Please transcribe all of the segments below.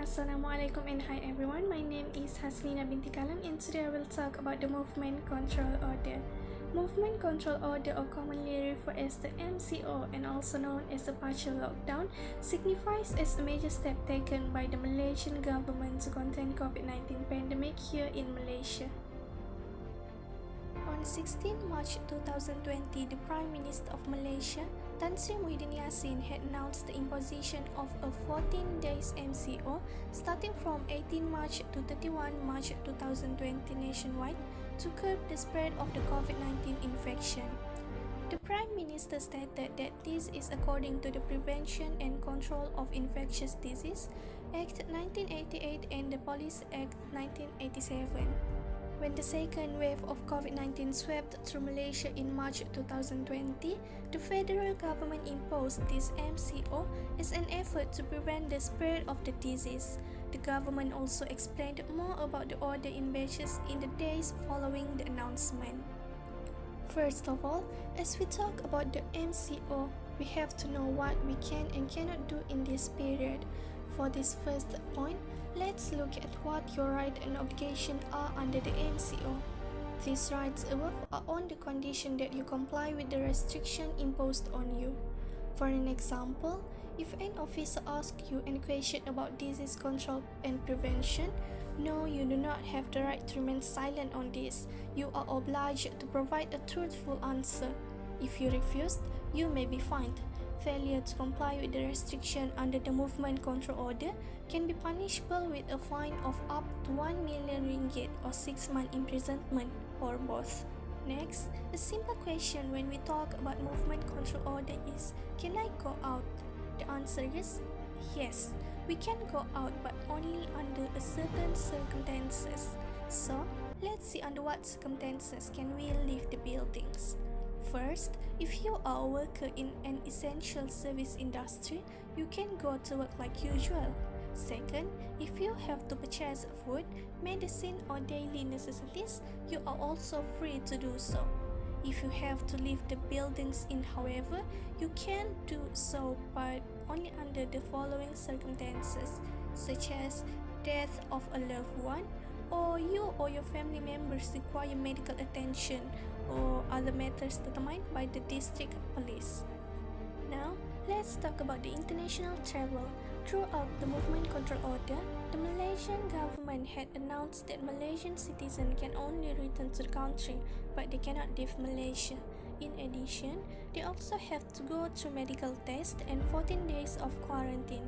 Assalamualaikum and hi everyone, my name is Haslina Binti Kalang and today I will talk about the Movement Control Order. Movement Control Order, or commonly referred as the MCO and also known as the partial lockdown, signifies as a major step taken by the Malaysian government to contain COVID-19 pandemic here in Malaysia. On 16 March 2020, the Prime Minister of Malaysia, Tan Sri Muhyiddin Yassin, had announced the imposition of a 14 days MCO starting from 18 March to 31 March 2020 nationwide to curb the spread of the COVID-19 infection. The Prime Minister stated that this is according to the Prevention and Control of Infectious Disease Act 1988 and the Police Act 1987. When the second wave of COVID-19 swept through Malaysia in March 2020, the federal government imposed this MCO as an effort to prevent the spread of the disease. The government also explained more about the order in batches in the days following the announcement. First of all, as we talk about the MCO, we have to know what we can and cannot do in this period. For this first point, let's look at what your rights and obligations are under the MCO. These rights above are on the condition that you comply with the restriction imposed on you. For an example, if an officer asks you any question about disease control and prevention, no, you do not have the right to remain silent on this. You are obliged to provide a truthful answer. If you refuse, you may be fined. Failure to comply with the restriction under the Movement Control Order can be punishable with a fine of up to 1 million ringgit or 6 months imprisonment or both. Next, a simple question when we talk about Movement Control Order is, can I go out? The answer is yes, we can go out but only under a certain circumstances. So, let's see under what circumstances can we leave the buildings. First, if you are a worker in an essential service industry, you can go to work like usual. Second, if you have to purchase food, medicine or daily necessities, you are also free to do so. If you have to leave the buildings in, however, you can do so but only under the following circumstances, such as death of a loved one, or you or your family members require medical attention, or other matters determined by the district police. Now, let's talk about the international travel. Throughout the Movement Control Order, the Malaysian government had announced that Malaysian citizens can only return to the country, but they cannot leave Malaysia. In addition, they also have to go through medical tests and 14 days of quarantine.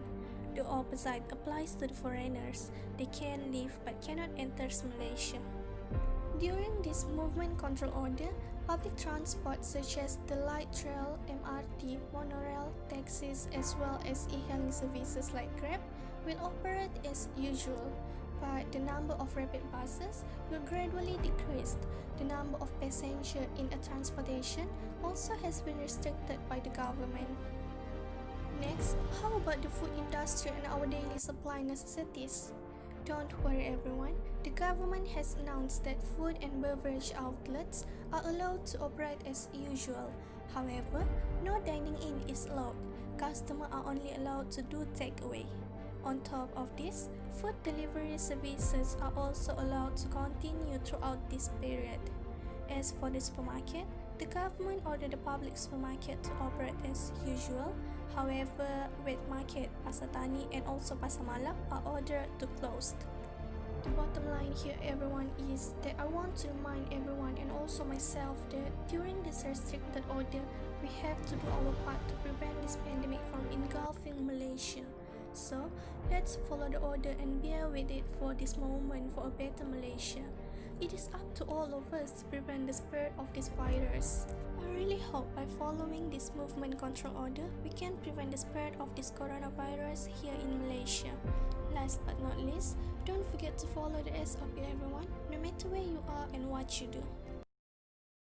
The opposite applies to the foreigners. They can leave but cannot enter Malaysia. During this Movement Control Order, public transport such as the light rail, MRT, monorail, taxis as well as e-hailing services like Grab will operate as usual, but the number of rapid buses will gradually decrease. The number of passengers in a transportation also has been restricted by the government. Next, how about the food industry and our daily supply necessities? Don't worry everyone, the government has announced that food and beverage outlets are allowed to operate as usual. However, no dining in is allowed. Customers are only allowed to do takeaway. On top of this, food delivery services are also allowed to continue throughout this period. As for the supermarket, the government ordered the public supermarket to operate as usual. However, wet market, pasar tani and also pasar malam are ordered to close. The bottom line here everyone is that I want to remind everyone and also myself that during this restricted order, we have to do our part to prevent this pandemic from engulfing Malaysia. So, let's follow the order and bear with it for this moment for a better Malaysia. It is up to all of us to prevent the spread of this virus. I really hope by following this Movement Control Order, we can prevent the spread of this coronavirus here in Malaysia. Last but not least, don't forget to follow the SOP everyone, no matter where you are and what you do.